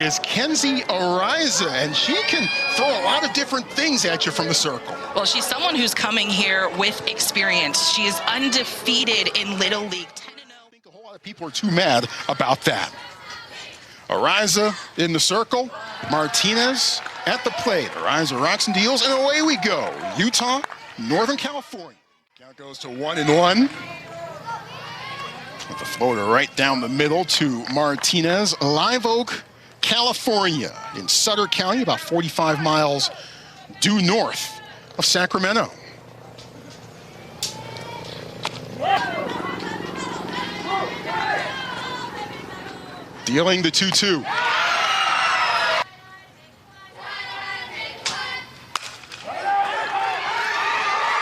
Is Kenzie Ariza, and she can throw a lot of different things at you from the circle. Well, she's someone who's coming here with experience. She is undefeated in Little League, 10-0. I think a whole lot of people are too mad about that. Ariza in the circle, Martinez at the plate. Ariza rocks and deals, and away we go. Utah, Northern California. Count goes to 1-1. With the floater right down the middle to Martinez. Live Oak, California, in Sutter County, about 45 miles due north of Sacramento. Dealing the 2-2.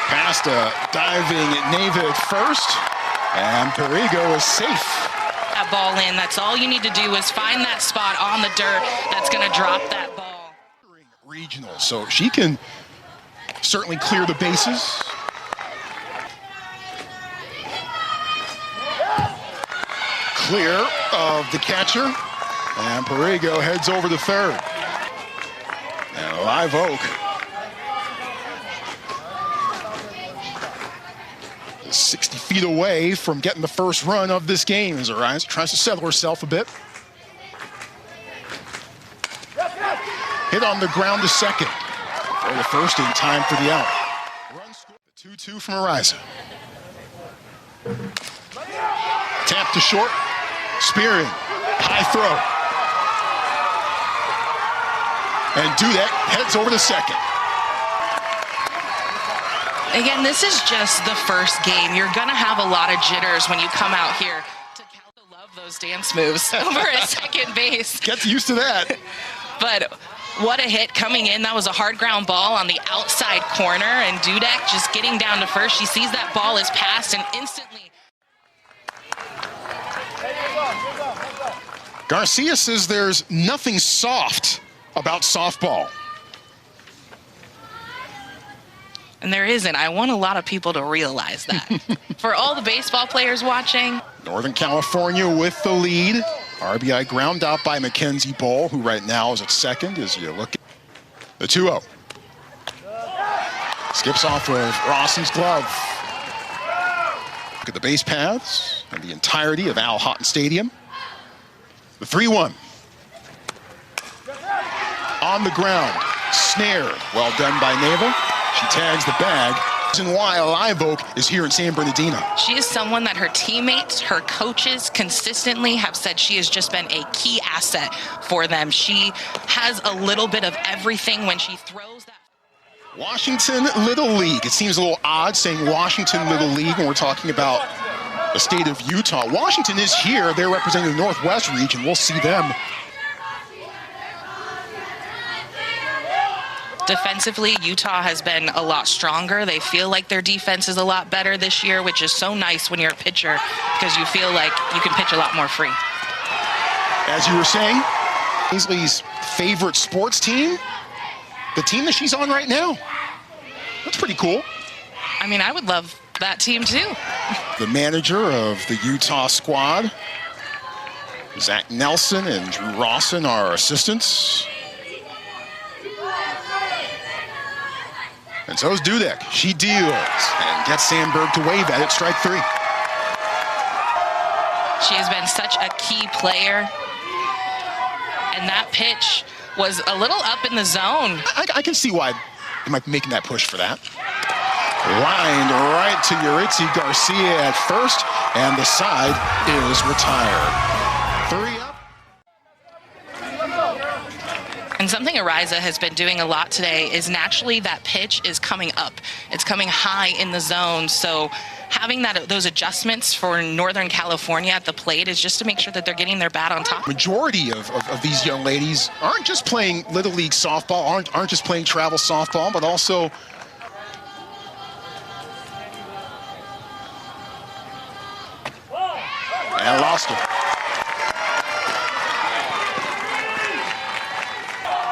Past a diving Neva at first, and Perigo is safe. That ball in. That's all you need to do is find that spot on the dirt that's going to drop that ball. Regional, so she can certainly clear the bases. Clear of the catcher, and Perigo heads over to third. And Live Oak is 60 feet away from getting the first run of this game as Ariza tries to settle herself a bit. Hit on the ground to second. For the first in time for the out. Run score, the 2-2 from Ariza. Tap to short, spearing, high throw. And Dudek heads over to second. Again, this is just the first game. You're going to have a lot of jitters when you come out here. To love those dance moves over at second base. Get used to that. But what a hit coming in. That was a hard ground ball on the outside corner, and Dudek just getting down to first. She sees that ball is passed and instantly. Garcia says there's nothing soft about softball. And there isn't. I want a lot of people to realize that. For all the baseball players watching. Northern California with the lead. RBI ground out by Mackenzie Bowl, who right now is at second as you look at the 2-0. Skips off of Rawson's glove. Look at the base paths and the entirety of Al Houghton Stadium. The 3-1. On the ground, snared. Well done by Neva. She tags the bag. Reason why Live Oak is here in San Bernardino. She is someone that her teammates, her coaches consistently have said she has just been a key asset for them. She has a little bit of everything when she throws that. Washington Little League. It seems a little odd saying Washington Little League when we're talking about the state of Utah. Washington is here. They're representing the Northwest region. We'll see them. Defensively, Utah has been a lot stronger. They feel like their defense is a lot better this year, which is so nice when you're a pitcher because you feel like you can pitch a lot more free. As you were saying, Ainsley's favorite sports team, the team that she's on right now. That's pretty cool. I mean, I would love that team too. The manager of the Utah squad, Zach Nelson and Drew Rawson, are assistants. And so is Dudek. She deals and gets Sandberg to wave at it, strike three. She has been such a key player. And that pitch was a little up in the zone. I can see why they might be making that push for that. Lined right to Yuritsi Garcia at first, and the side is retired. 3 up. And something Ariza has been doing a lot today is naturally that pitch is coming up. It's coming high in the zone. So having those adjustments for Northern California at the plate is just to make sure that they're getting their bat on top. Majority of these young ladies aren't just playing Little League softball, aren't just playing travel softball, but also and lost it.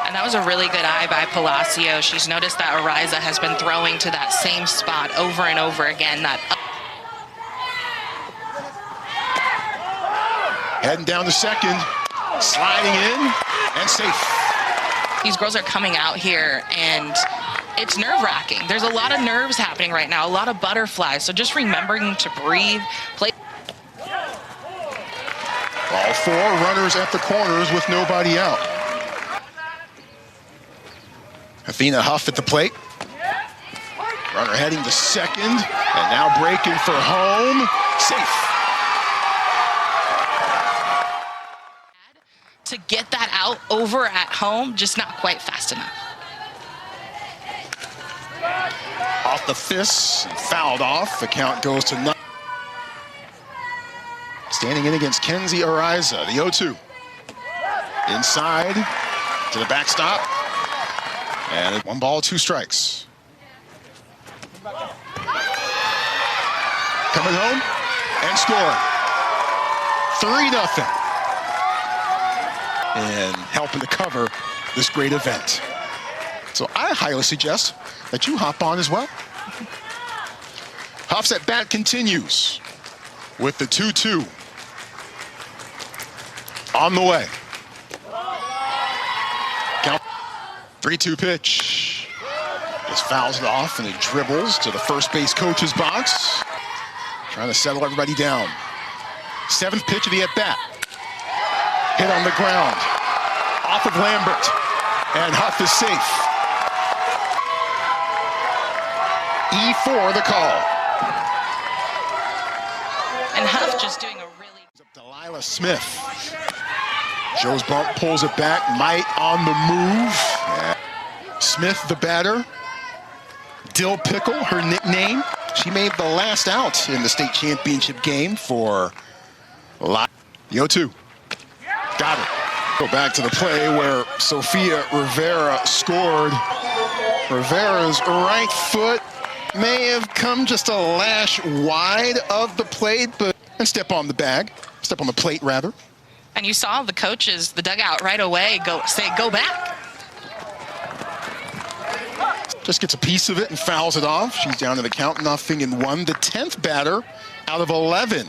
And that was a really good eye by Palacio. She's noticed that Ariza has been throwing to that same spot over and over again. Heading down to second, sliding in, safe. These girls are coming out here, and it's nerve-wracking. There's a lot of nerves happening right now, a lot of butterflies. So just remembering to breathe, play. All four runners at the corners with nobody out. Athena Huff at the plate. Runner heading to second, and now breaking for home. Safe. To get that out over at home, just not quite fast enough. Off the fists, and fouled off. The count goes to 9. Standing in against Kenzie Ariza, the 0-2. Inside to the backstop. And 1 ball, 2 strikes. Coming home and score. 3-0. And helping to cover this great event. So I highly suggest that you hop on as well. Huff's at bat continues with the 2-2 on the way. Count. 3-2 pitch. Just fouls it off and it dribbles to the first base coach's box. Trying to settle everybody down. 7th pitch of the at-bat. Hit on the ground. Off of Lambert. And Huff is safe. E4 the call. And Huff just doing a really... Delilah Smith. Joe's bump pulls it back. Might on the move. Smith the batter. Dill Pickle, her nickname. She made the last out in the state championship game for the 0-2. Got it. Go back to the play where Sofia Rivera scored. Rivera's right foot may have come just a lash wide of the plate, but and step on the plate rather. And you saw the coaches, the dugout right away say, go back. Just gets a piece of it and fouls it off. She's down to the count, 0-1. The 10th batter out of 11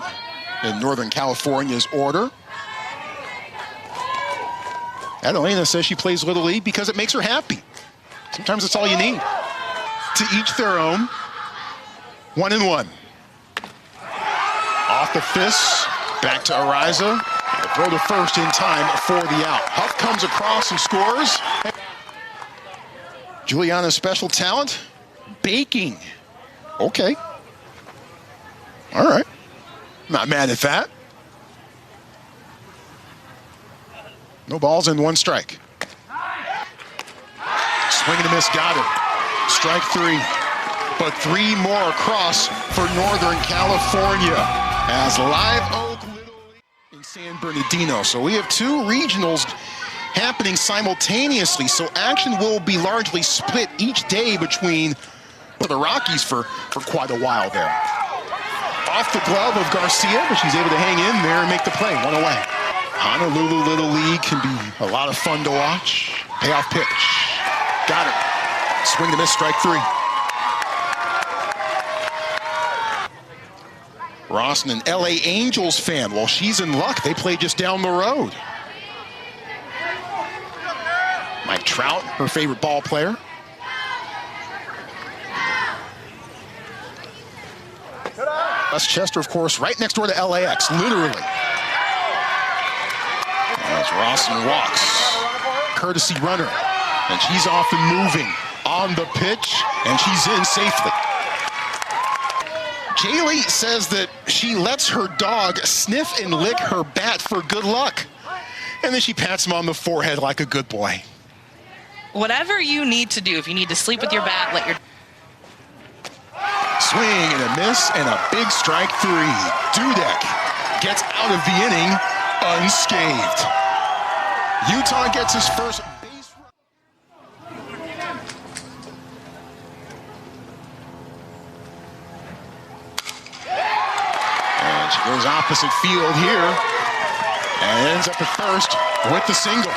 in Northern California's order. Adelina says she plays Little League because it makes her happy. Sometimes that's all you need. To each their own. 1-1. Off the fists, back to Ariza. Throw to first in time for the out. Huff comes across and scores. Juliana's special talent, baking. Okay. All right. Not mad at that. No balls and 1 strike. Swing and a miss, got it. Strike 3. But 3 more across for Northern California as Live Oak Little League in San Bernardino. So we have 2 regionals happening simultaneously, so action will be largely split each day between the Rockies for quite a while there. Off the glove of Garcia, but she's able to hang in there and make the play. 1 away. Honolulu Little League can be a lot of fun to watch. Payoff pitch. Got it. Swing and a miss, strike 3. Rawson, an LA Angels fan. Well, she's in luck. They play just down the road. Mike Trout, her favorite ball player. Westchester, of course, right next door to LAX, literally. As Rawson walks, courtesy runner, and she's off and moving on the pitch, and she's in safely. Jaylee says that she lets her dog sniff and lick her bat for good luck, and then she pats him on the forehead like a good boy. Whatever you need to do, if you need to sleep with your bat, let your... Swing and a miss and a big strike 3. Dudek gets out of the inning unscathed. Utah gets his first base run. And she goes opposite field here and ends up at first with the single.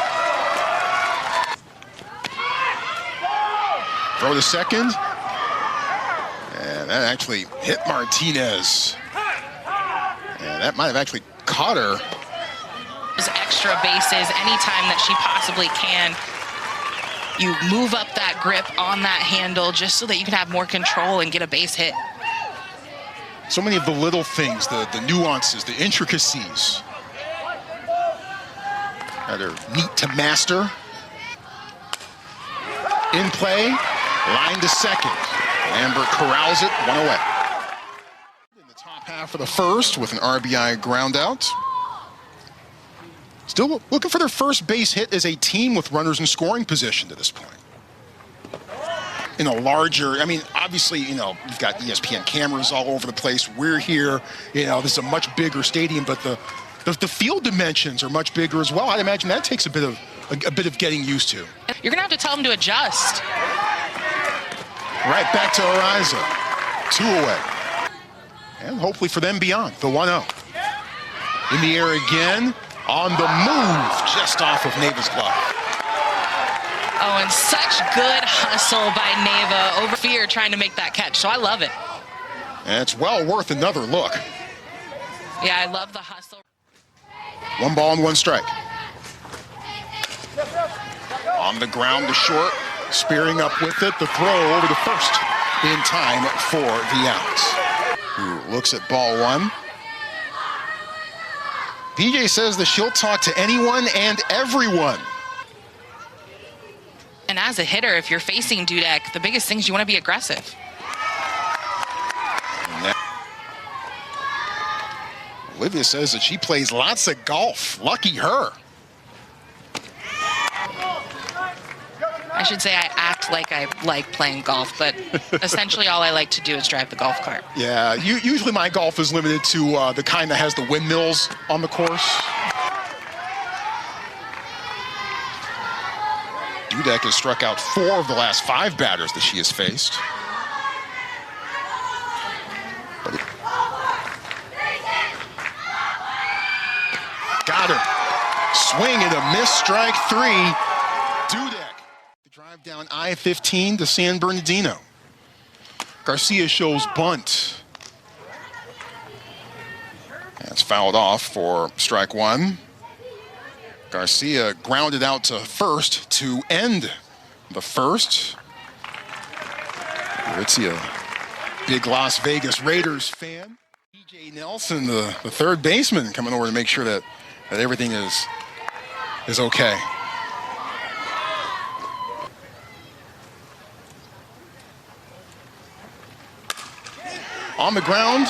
Throw to second. And that actually hit Martinez. And that might have actually caught her those extra bases anytime that she possibly can. You move up that grip on that handle just so that you can have more control and get a base hit. So many of the little things, the nuances, the intricacies that are neat to master. In play, line to second. Lambert corrals it, one away. In the top half of the first with an RBI ground out. Still looking for their first base hit as a team with runners in scoring position to this point. In a larger, I mean, obviously, you've got ESPN cameras all over the place. We're here, this is a much bigger stadium, but the field dimensions are much bigger as well. I'd imagine that takes a bit of getting used to. You're gonna have to tell them to adjust. Right back to Ariza, 2 away. And hopefully for them beyond, the 1-0. In the air again, on the move, just off of Neva's glove. Oh, and such good hustle by Neva over fear trying to make that catch, so I love it. And it's well worth another look. Yeah, I love the hustle. 1 ball and 1 strike. On the ground to short, spearing up with it, the throw over to first in time for the out. Who looks at ball 1. PJ says that she'll talk to anyone and everyone. And as a hitter, if you're facing Dudek, the biggest thing is you want to be aggressive. Olivia says that she plays lots of golf. Lucky her. I should say I act like I like playing golf, but essentially all I like to do is drive the golf cart. Yeah, usually my golf is limited to the kind that has the windmills on the course. Dudek has struck out 4 of the last 5 batters that she has faced. Got her. Swing and a miss, strike 3. Dudek. The drive down I-15 to San Bernardino. Garcia shows bunt. That's fouled off for strike 1. Garcia grounded out to first to end the first. Let's see, a big Las Vegas Raiders fan. PJ Nelson, the third baseman, coming over to make sure that everything is okay. On the ground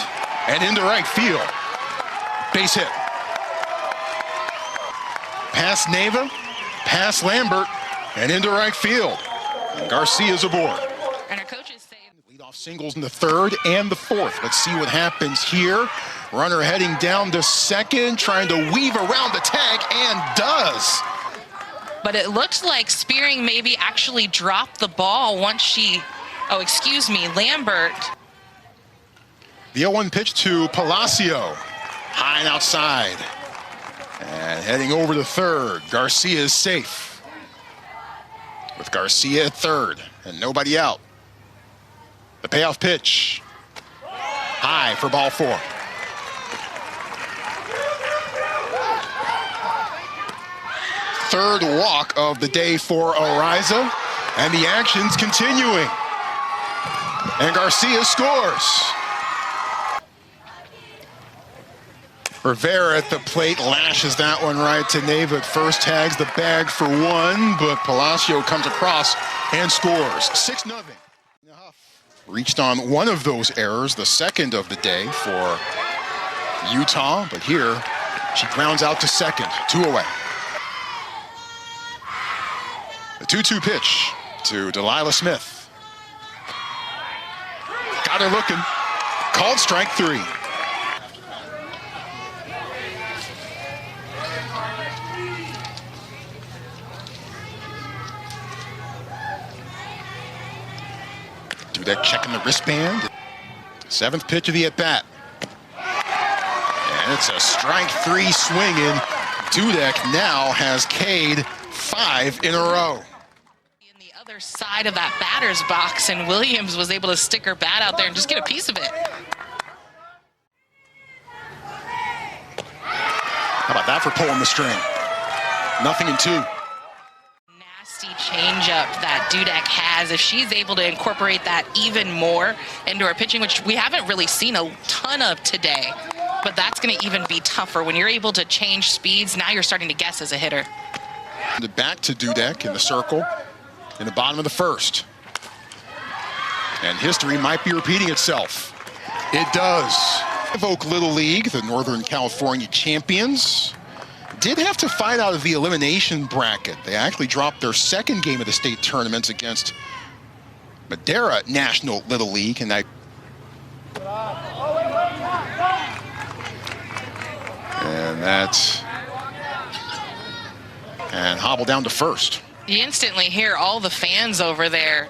and into right field. Base hit. Past Neva, past Lambert, and into right field. And Garcia's aboard. And our coaches say Leadoff singles in the 3rd and the 4th. Let's see what happens here. Runner heading down to second, trying to weave around the tag, and does. but it looks like Spearing maybe actually dropped the ball once she, Lambert. The 0-1 pitch to Palacio, high and outside. And heading over to third, Garcia is safe. With Garcia at third and nobody out. The payoff pitch, high for ball 4. Third walk of the day for Ariza, and the action's continuing. And Garcia scores. Rivera at the plate lashes that one right to Neva at first, tags the bag for 1, but Palacio comes across and scores. 6-0. Reached on one of those errors, the second of the day for Utah, but here she grounds out to second, 2 away. The 2-2 pitch to Delilah Smith. Got her looking. Called strike 3. Dudek checking the wristband. 7th pitch of the at-bat. And it's a strike 3 swinging. Dudek now has K'd 5 in a row. In the other side of that batter's box, and Williams was able to stick her bat out there and just get a piece of it. How about that for pulling the string? 0-2. Nasty changeup that Dudek has. If she's able to incorporate that even more into her pitching, which we haven't really seen a ton of today, but that's going to even be tougher. When you're able to change speeds, now you're starting to guess as a hitter. Back to Dudek in the circle in the bottom of the first. And history might be repeating itself. It does. Oak Little League, the Northern California champions, did have to fight out of the elimination bracket. They actually dropped their second game of the state tournaments against Madera National Little League. And and hobble down to first. You instantly hear all the fans over there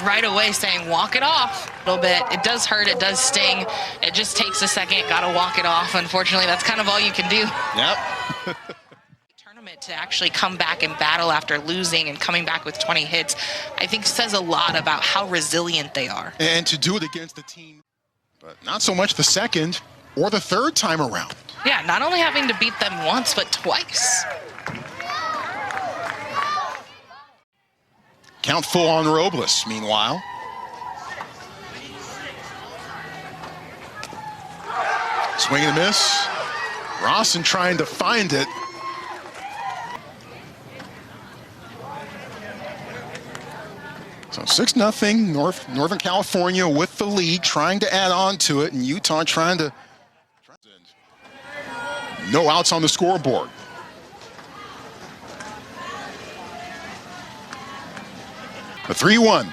right away saying, walk it off a little bit. It does hurt, it does sting. It just takes a second, gotta walk it off. Unfortunately, that's kind of all you can do. Yep. Tournament to actually come back and battle after losing and coming back with 20 hits, I think says a lot about how resilient they are. And to do it against the team, but not so much the second or the third time around. Yeah, not only having to beat them once, but twice. Count full on Robles, meanwhile. Swing and a miss. Rawson trying to find it. So 6-0, Northern California with the lead, trying to add on to it, and Utah trying to... No outs on the scoreboard. The 3-1.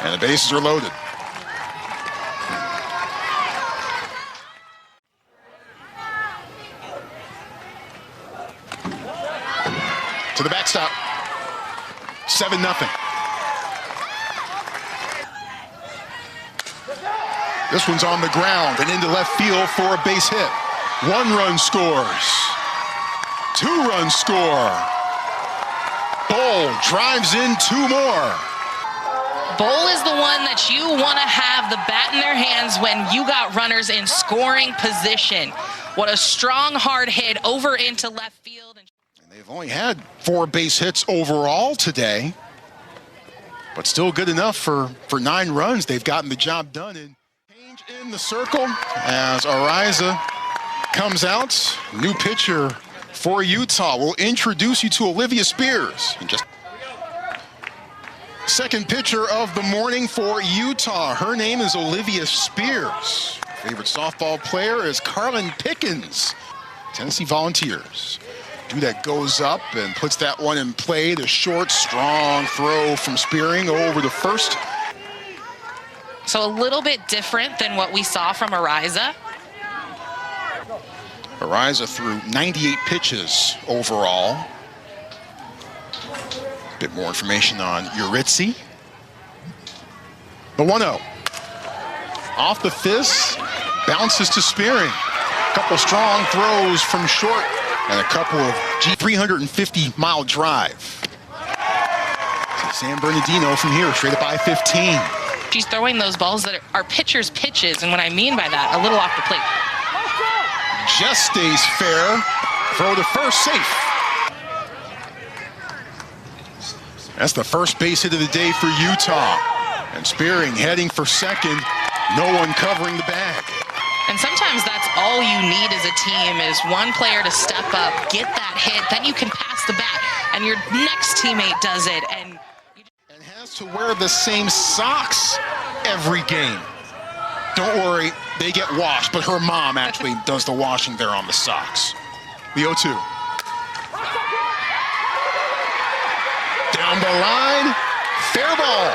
And the bases are loaded. To the backstop. 7-0. This one's on the ground and into left field for a base hit. 1 run scores. 2 runs score. Bowl drives in 2 more. Bowl is the one that you want to have the bat in their hands when you got runners in scoring position. What a strong, hard hit over into left field. And they've only had 4 base hits overall today, but still good enough for 9 runs. They've gotten the job done. And change in the circle as Ariza comes out. New pitcher for Utah. We'll introduce you to Olivia Spears. Second pitcher of the morning for Utah. Her name is Olivia Spears. Favorite softball player is Carlin Pickens. Tennessee Volunteers. Dudek goes up and puts that one in play. The short, strong throw from Spearing over to first. So a little bit different than what we saw from Ariza. Ariza threw 98 pitches overall. A bit more information on Uritzi. The 1-0. Off the fist, bounces to Spearing. A couple strong throws from short and a couple of 350-mile drive. San Bernardino from here, straight up I-15. She's throwing those balls that are pitcher's pitches, and what I mean by that, a little off the plate. Just stays fair. Throw to first, safe. That's the first base hit of the day for Utah. And Spearing heading for second. No one covering the bag. And sometimes that's all you need as a team is one player to step up, get that hit, then you can pass the bat, and your next teammate does it. And has to wear the same socks every game. Don't worry, they get washed, but her mom actually does the washing there on the socks. The 0-2. Down the line, fair ball,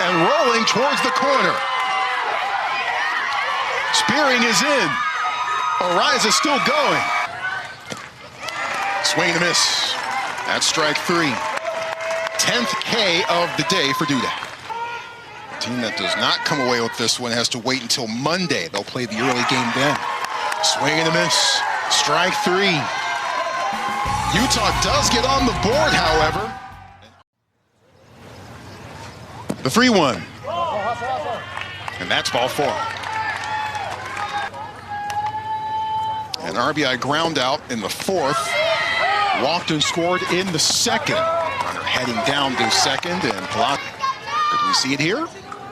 and rolling towards the corner. Spearing is in. Ariza still going. Swing and a miss. That's strike 3. 10th K of the day for Dudek. The team that does not come away with this one has to wait until Monday. They'll play the early game then. Swing and a miss. Strike 3. Utah does get on the board, however. The 3-1. And that's ball 4. An RBI ground out in the fourth. Walked and scored in the second. Runner heading down to second and blocked. Could we see it here?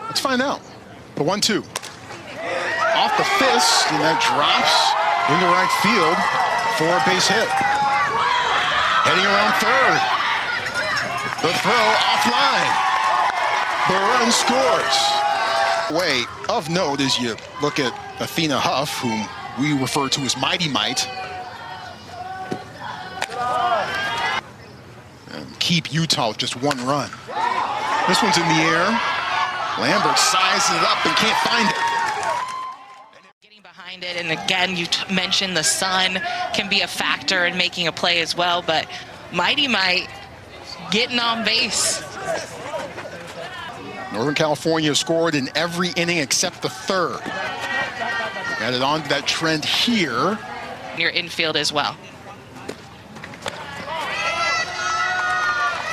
Let's find out. The 1-2. Off the fist, and that drops into right field for a base hit. Heading around third. The throw offline. The run scores. Way of note as you look at Athena Huff, whom we refer to as Mighty Might. And keep Utah with just one run. This one's in the air. Lambert sizes it up and can't find it. Getting behind it, and again, you mentioned the sun can be a factor in making a play as well, but Mighty Might getting on base. Northern California scored in every inning except the third. Added on to that trend here. Your infield as well.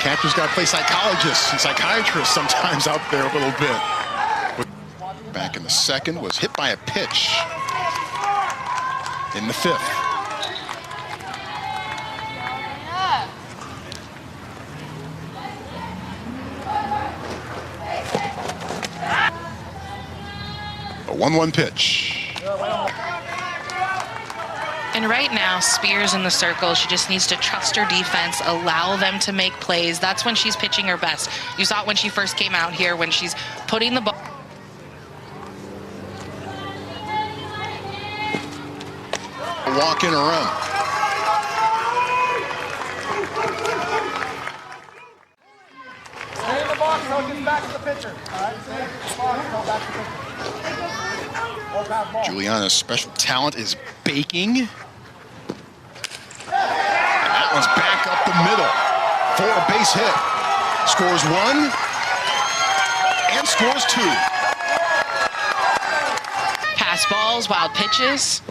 Catcher's got to play psychologists and psychiatrists sometimes out there a little bit. Back in the second, was hit by a pitch in the fifth. A 1-1 pitch. And right now, Spears in the circle. She just needs to trust her defense, allow them to make plays. That's when she's pitching her best. You saw it when she first came out here, when she's putting the ball. Walk in a run. Stay in the box, so get back to the pitcher. All right, stay in the box, go back to the pitcher. Juliana's special talent is baking. And that one's back up the middle for a base hit. Scores one and scores two. Pass balls, wild pitches.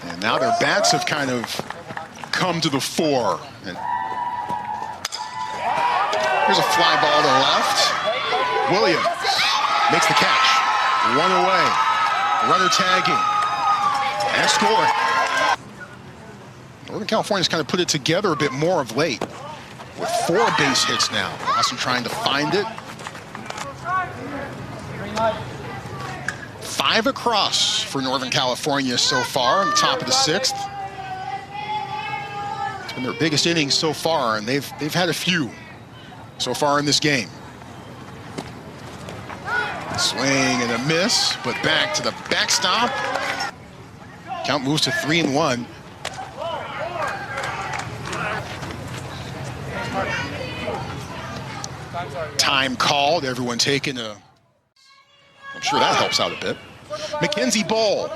And now their bats have kind of come to the fore. And here's a fly ball to the left. Williams makes the catch. One away. Runner tagging. And scoring. Northern California's kind of put it together a bit more of late. With 4 base hits now. Austin trying to find it. 5 across for Northern California so far on the top of the 6th. It's been their biggest inning so far, and they've had a few so far in this game. Swing and a miss, but back to the backstop. Count moves to 3-1. Time called, everyone taking a... I'm sure that helps out a bit. Mackenzie Bowl.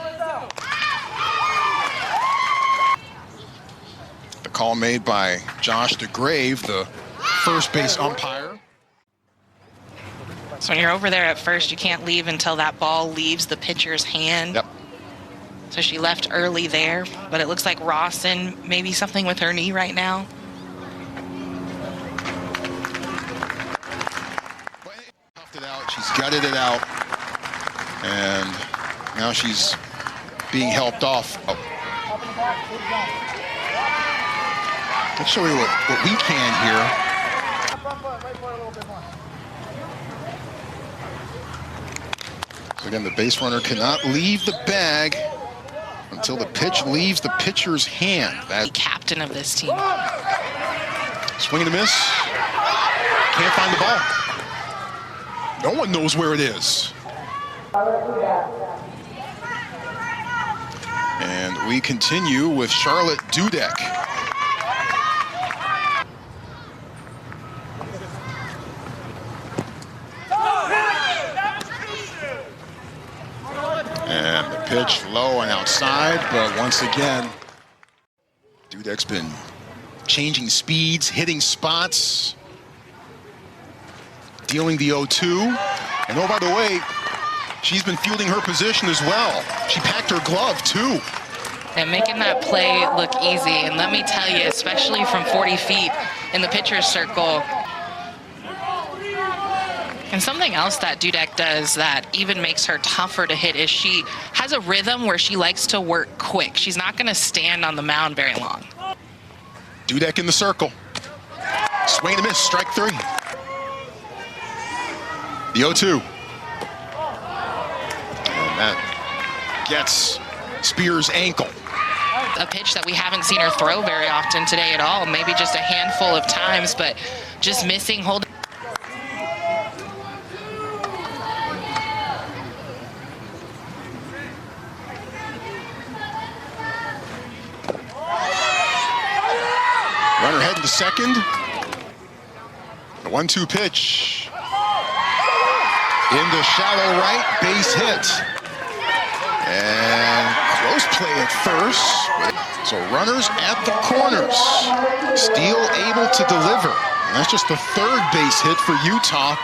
The call made by Josh DeGrave, the first base umpire. So when you're over there at first, you can't leave until that ball leaves the pitcher's hand. Yep. So she left early there, but it looks like Rawson, maybe something with her knee right now. Puffed it out, she's gutted it out, and now she's being helped off. Oh. Let's show you what we can here. So again, the base runner cannot leave the bag until the pitch leaves the pitcher's hand. The captain of this team. Swing and a miss. Can't find the ball. No one knows where it is. And we continue with Charlotte Dudek. And the pitch low and outside, but once again, Dudek's been changing speeds, hitting spots, dealing the 0-2. And oh, by the way, she's been fielding her position as well. She packed her glove, too. And making that play look easy. And let me tell you, especially from 40 feet in the pitcher's circle, And something else that Dudek does that even makes her tougher to hit is she has a rhythm where she likes to work quick. She's not going to stand on the mound very long. Dudek in the circle. Swing and a miss, strike 3. The 0-2. And that gets Spears' ankle. A pitch that we haven't seen her throw very often today at all. Maybe just a handful of times, but just missing hold. Runner heading to second. The 1-2 pitch. Into shallow right, base hit. And close play at first. So runners at the corners. Steele able to deliver. And that's just the 3rd base hit for Utah.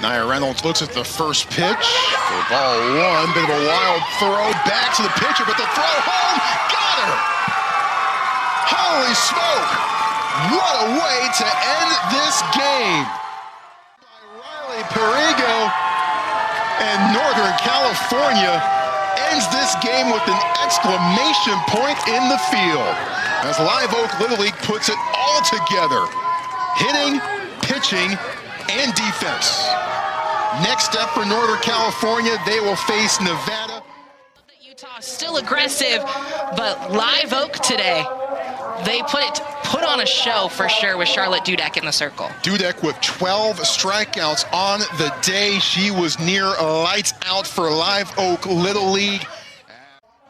Nia Reynolds looks at the first pitch for ball 1. Bit of a wild throw back to the pitcher, but the throw home got her. Holy smoke! What a way to end this game. By Riley Perigo, and Northern California ends this game with an exclamation point in the field. As Live Oak Little League puts it all together. Hitting, pitching, and defense. Next step for Northern California, they will face Nevada. Utah still aggressive, but Live Oak today, they put on a show for sure with Charlotte Dudek in the circle. Dudek with 12 strikeouts on the day. She was near lights out for Live Oak Little League.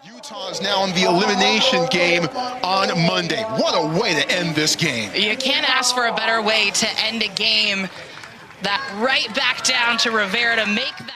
Utah is now in the elimination game on Monday. What a way to end this game. You can't ask for a better way to end a game. That right back down to Rivera to make that.